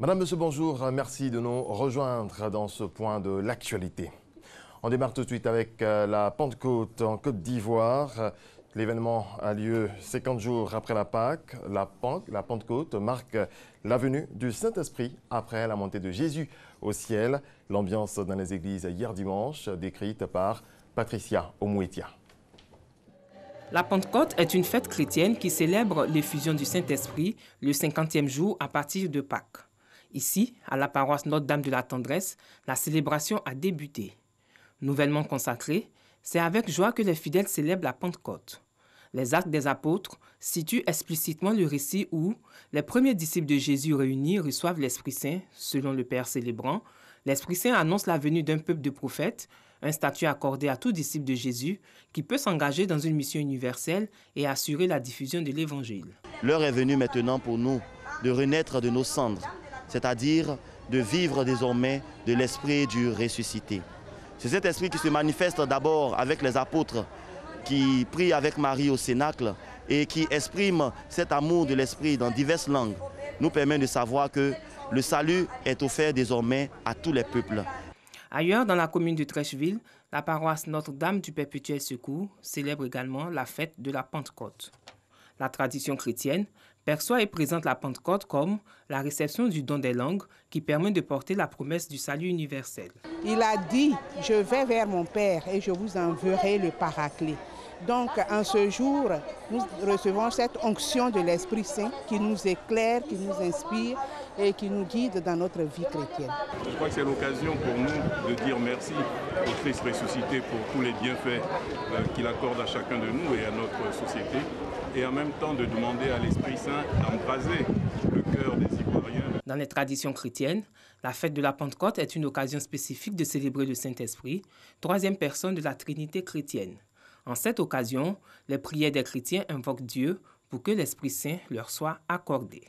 Madame, Monsieur, bonjour. Merci de nous rejoindre dans ce point de l'actualité. On démarre tout de suite avec la Pentecôte en Côte d'Ivoire. L'événement a lieu 50 jours après la Pâque. La Pentecôte marque la venue du Saint-Esprit après la montée de Jésus au ciel. L'ambiance dans les églises hier dimanche, décrite par Patricia Omouetia. La Pentecôte est une fête chrétienne qui célèbre l'effusion du Saint-Esprit le 50e jour à partir de Pâques. Ici, à la paroisse Notre-Dame de la Tendresse, la célébration a débuté. Nouvellement consacrée, c'est avec joie que les fidèles célèbrent la Pentecôte. Les Actes des Apôtres situent explicitement le récit où les premiers disciples de Jésus réunis reçoivent l'Esprit Saint, selon le Père célébrant. L'Esprit Saint annonce la venue d'un peuple de prophètes, un statut accordé à tout disciple de Jésus qui peut s'engager dans une mission universelle et assurer la diffusion de l'Évangile. L'heure est venue maintenant pour nous de renaître de nos cendres, c'est-à-dire de vivre désormais de l'esprit du ressuscité. C'est cet esprit qui se manifeste d'abord avec les apôtres qui prient avec Marie au Cénacle et qui exprime cet amour de l'esprit dans diverses langues, nous permet de savoir que le salut est offert désormais à tous les peuples. Ailleurs, dans la commune de Trècheville, la paroisse Notre-Dame du Perpétuel Secours célèbre également la fête de la Pentecôte. La tradition chrétienne perçoit et présente la Pentecôte comme la réception du don des langues qui permet de porter la promesse du salut universel. Il a dit « Je vais vers mon Père et je vous enverrai le Paraclet ». Donc, en ce jour, nous recevons cette onction de l'Esprit Saint qui nous éclaire, qui nous inspire et qui nous guide dans notre vie chrétienne. Je crois que c'est l'occasion pour nous de dire merci au Christ ressuscité pour tous les bienfaits qu'il accorde à chacun de nous et à notre société, et en même temps de demander à l'Esprit Saint d'embraser le cœur des Ivoiriens. Dans les traditions chrétiennes, la fête de la Pentecôte est une occasion spécifique de célébrer le Saint-Esprit, troisième personne de la Trinité chrétienne. En cette occasion, les prières des chrétiens invoquent Dieu pour que l'Esprit Saint leur soit accordé.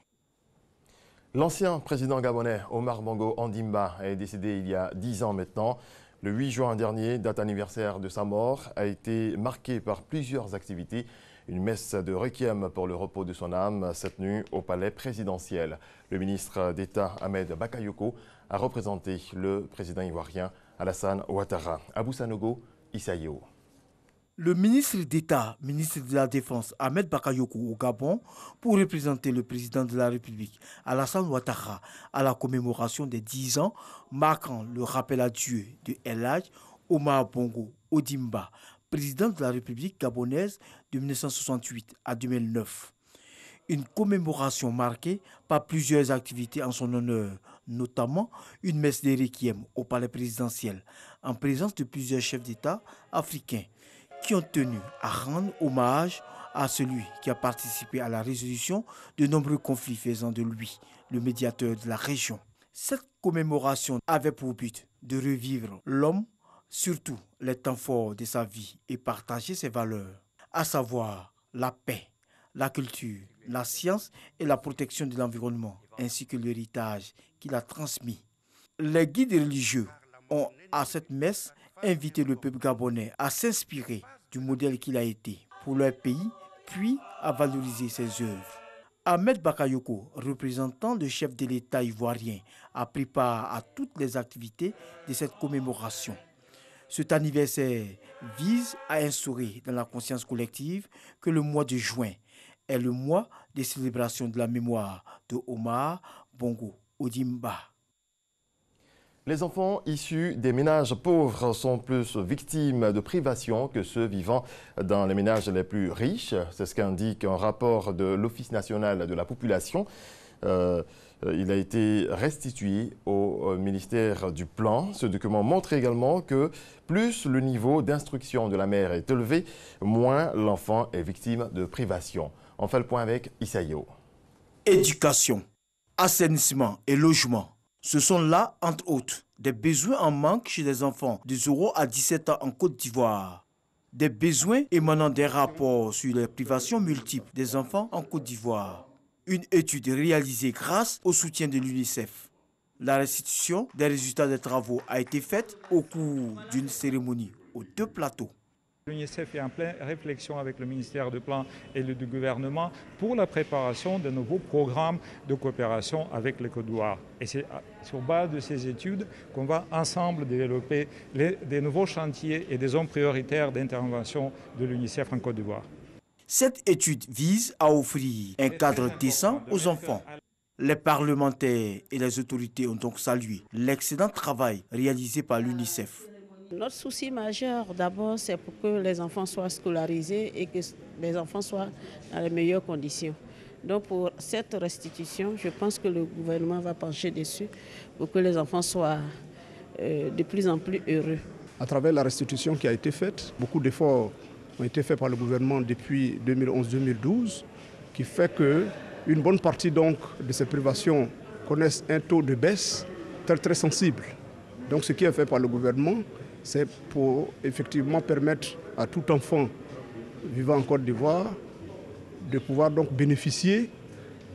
L'ancien président gabonais Omar Bongo Ondimba est décédé il y a 10 ans maintenant. Le 8 juin dernier, date anniversaire de sa mort, a été marqué par plusieurs activités. Une messe de requiem pour le repos de son âme s'est tenue au palais présidentiel. Le ministre d'État Ahmed Bakayoko a représenté le président ivoirien Alassane Ouattara. Abou Sanogo, Issaïo. Le ministre d'État, ministre de la Défense, Ahmed Bakayoko au Gabon, pour représenter le président de la République, Alassane Ouattara, à la commémoration des 10 ans, marquant le rappel à Dieu de El Hadj Omar Bongo Ondimba, président de la République gabonaise de 1968 à 2009. Une commémoration marquée par plusieurs activités en son honneur, notamment une messe de requiem au palais présidentiel, en présence de plusieurs chefs d'État africains, qui ont tenu à rendre hommage à celui qui a participé à la résolution de nombreux conflits faisant de lui le médiateur de la région. Cette commémoration avait pour but de revivre l'homme, surtout les temps forts de sa vie, et partager ses valeurs, à savoir la paix, la culture, la science et la protection de l'environnement, ainsi que l'héritage qu'il a transmis. Les guides religieux ont, à cette messe, invité le peuple gabonais à s'inspirer du modèle qu'il a été pour leur pays, puis à valoriser ses œuvres. Ahmed Bakayoko, représentant le chef de l'État ivoirien, a pris part à toutes les activités de cette commémoration. Cet anniversaire vise à instaurer dans la conscience collective que le mois de juin est le mois de célébration de la mémoire de Omar Bongo Ondimba. Les enfants issus des ménages pauvres sont plus victimes de privations que ceux vivant dans les ménages les plus riches. C'est ce qu'indique un rapport de l'Office national de la population. Il a été restitué au ministère du Plan. Ce document montre également que plus le niveau d'instruction de la mère est élevé, moins l'enfant est victime de privations. On fait le point avec Issaïo. Éducation, assainissement et logement. Ce sont là, entre autres, des besoins en manque chez les enfants de 0 à 17 ans en Côte d'Ivoire. Des besoins émanant des rapports sur les privations multiples des enfants en Côte d'Ivoire. Une étude réalisée grâce au soutien de l'UNICEF. La restitution des résultats des travaux a été faite au cours d'une cérémonie aux 2 plateaux. L'UNICEF est en pleine réflexion avec le ministère du Plan et du gouvernement pour la préparation de nouveaux programmes de coopération avec le Côte d'Ivoire. Et c'est sur base de ces études qu'on va ensemble développer des nouveaux chantiers et des zones prioritaires d'intervention de l'UNICEF en Côte d'Ivoire. Cette étude vise à offrir un cadre décent aux enfants. Les parlementaires et les autorités ont donc salué l'excellent travail réalisé par l'UNICEF. Notre souci majeur, d'abord, c'est pour que les enfants soient scolarisés et que les enfants soient dans les meilleures conditions. Donc pour cette restitution, je pense que le gouvernement va pencher dessus pour que les enfants soient de plus en plus heureux. À travers la restitution qui a été faite, beaucoup d'efforts ont été faits par le gouvernement depuis 2011-2012, qui fait qu'une bonne partie donc de ces privations connaissent un taux de baisse très sensible. Donc ce qui est fait par le gouvernement, c'est pour effectivement permettre à tout enfant vivant en Côte d'Ivoire de pouvoir donc bénéficier,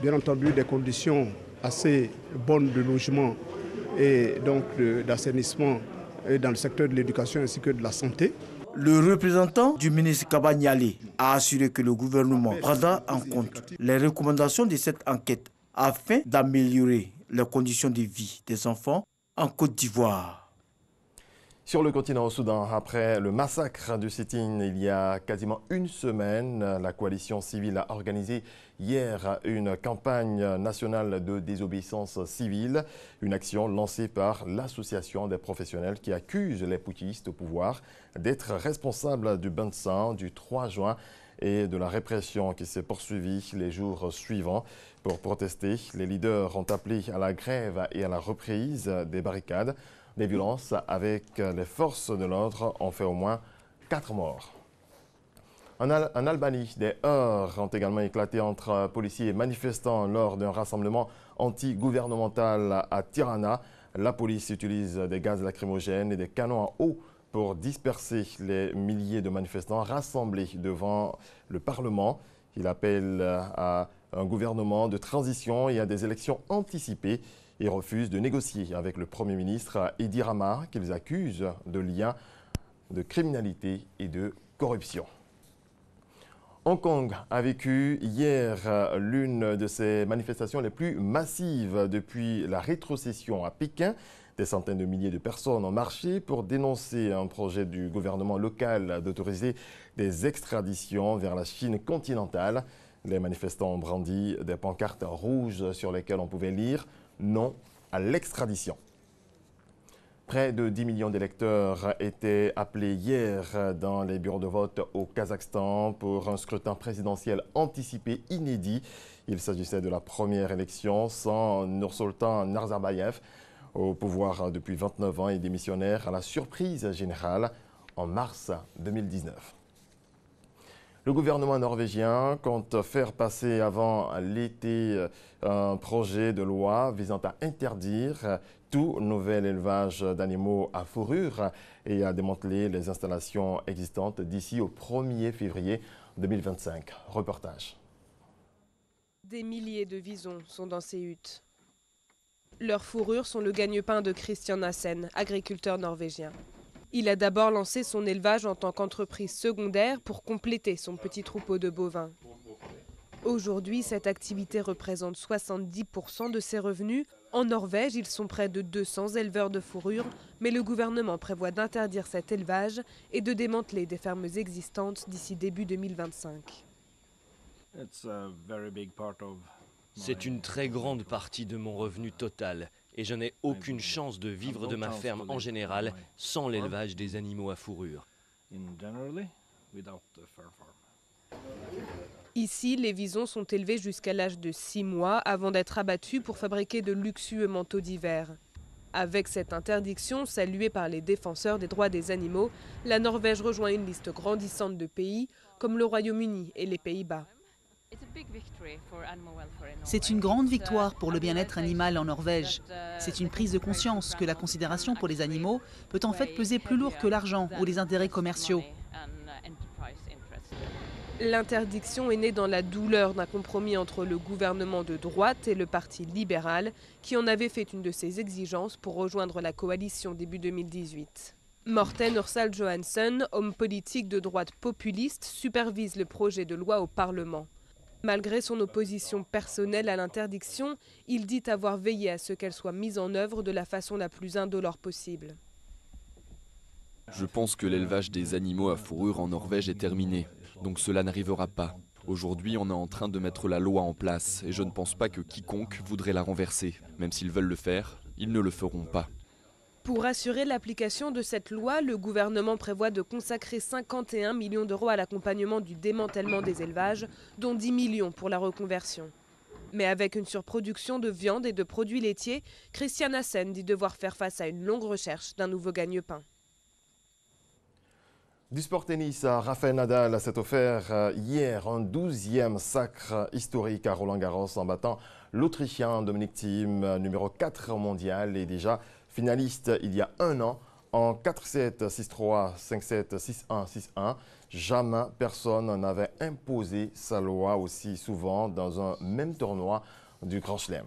bien entendu, des conditions assez bonnes de logement et donc d'assainissement dans le secteur de l'éducation ainsi que de la santé. Le représentant du ministre Kabanyale a assuré que le gouvernement prendra en compte les recommandations de cette enquête afin d'améliorer les conditions de vie des enfants en Côte d'Ivoire. Sur le continent au Soudan, après le massacre du sit-in il y a quasiment une semaine, la coalition civile a organisé hier une campagne nationale de désobéissance civile, une action lancée par l'association des professionnels qui accuse les putschistes au pouvoir d'être responsables du bain de sang du 3 juin et de la répression qui s'est poursuivie les jours suivants. Pour protester, les leaders ont appelé à la grève et à la reprise des barricades. Les violences avec les forces de l'ordre ont fait au moins 4 morts. En Albanie, des heurts ont également éclaté entre policiers et manifestants lors d'un rassemblement anti-gouvernemental à Tirana. La police utilise des gaz lacrymogènes et des canons à eau pour disperser les milliers de manifestants rassemblés devant le Parlement. Il appelle à un gouvernement de transition et à des élections anticipées. Ils refusent de négocier avec le Premier ministre Edi Rama, qu'ils accusent de liens de criminalité et de corruption. Hong Kong a vécu hier l'une de ses manifestations les plus massives depuis la rétrocession à Pékin. Des centaines de milliers de personnes ont marché pour dénoncer un projet du gouvernement local d'autoriser des extraditions vers la Chine continentale. Les manifestants ont brandi des pancartes rouges sur lesquelles on pouvait lire « Non à l'extradition ». Près de 10 millions d'électeurs étaient appelés hier dans les bureaux de vote au Kazakhstan pour un scrutin présidentiel anticipé inédit. Il s'agissait de la première élection sans Nursultan Nazarbayev, au pouvoir depuis 29 ans et démissionnaire à la surprise générale en mars 2019. Le gouvernement norvégien compte faire passer avant l'été un projet de loi visant à interdire tout nouvel élevage d'animaux à fourrure et à démanteler les installations existantes d'ici au 1er février 2025. Reportage. Des milliers de visons sont dans ces huttes. Leurs fourrures sont le gagne-pain de Christian Nassen, agriculteur norvégien. Il a d'abord lancé son élevage en tant qu'entreprise secondaire pour compléter son petit troupeau de bovins. Aujourd'hui, cette activité représente 70% de ses revenus. En Norvège, ils sont près de 200 éleveurs de fourrure, mais le gouvernement prévoit d'interdire cet élevage et de démanteler des fermes existantes d'ici début 2025. C'est une très grande partie de mon revenu total et je n'ai aucune chance de vivre de ma ferme en général sans l'élevage des animaux à fourrure. Ici, les visons sont élevés jusqu'à l'âge de 6 mois avant d'être abattus pour fabriquer de luxueux manteaux d'hiver. Avec cette interdiction saluée par les défenseurs des droits des animaux, la Norvège rejoint une liste grandissante de pays comme le Royaume-Uni et les Pays-Bas. C'est une grande victoire pour le bien-être animal en Norvège. C'est une prise de conscience que la considération pour les animaux peut en fait peser plus lourd que l'argent ou les intérêts commerciaux. L'interdiction est née dans la douleur d'un compromis entre le gouvernement de droite et le parti libéral, qui en avait fait une de ses exigences pour rejoindre la coalition début 2018. Morten Ørsal Johansen, homme politique de droite populiste, supervise le projet de loi au Parlement. Malgré son opposition personnelle à l'interdiction, il dit avoir veillé à ce qu'elle soit mise en œuvre de la façon la plus indolore possible. Je pense que l'élevage des animaux à fourrure en Norvège est terminé, donc cela n'arrivera pas. Aujourd'hui, on est en train de mettre la loi en place et je ne pense pas que quiconque voudrait la renverser. Même s'ils veulent le faire, ils ne le feront pas. Pour assurer l'application de cette loi, le gouvernement prévoit de consacrer 51 millions d'euros à l'accompagnement du démantèlement des élevages, dont 10 millions pour la reconversion. Mais avec une surproduction de viande et de produits laitiers, Christian Hassen dit devoir faire face à une longue recherche d'un nouveau gagne-pain. Du sport tennis, Rafael Nadal s'est offert hier un 12e sacre historique à Roland-Garros en battant l'Autrichien Dominic Thiem, numéro 4 mondial et déjà finaliste il y a un an en 4-7, 6-3, 5-7, 6-1, 6-1. Jamais personne n'avait imposé sa loi aussi souvent dans un même tournoi du Grand Chelem.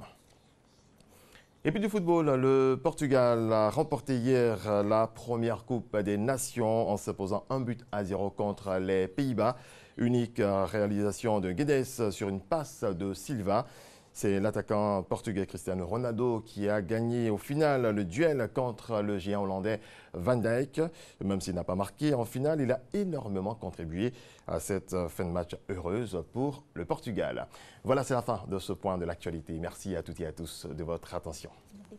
Et puis du football, le Portugal a remporté hier la première Coupe des Nations en se posant 1-0 contre les Pays-Bas. Unique réalisation de Guedes sur une passe de Silva. C'est l'attaquant portugais Cristiano Ronaldo qui a gagné au final le duel contre le géant hollandais Van Dijk. Même s'il n'a pas marqué en finale, il a énormément contribué à cette fin de match heureuse pour le Portugal. Voilà, c'est la fin de ce point de l'actualité. Merci à toutes et à tous de votre attention.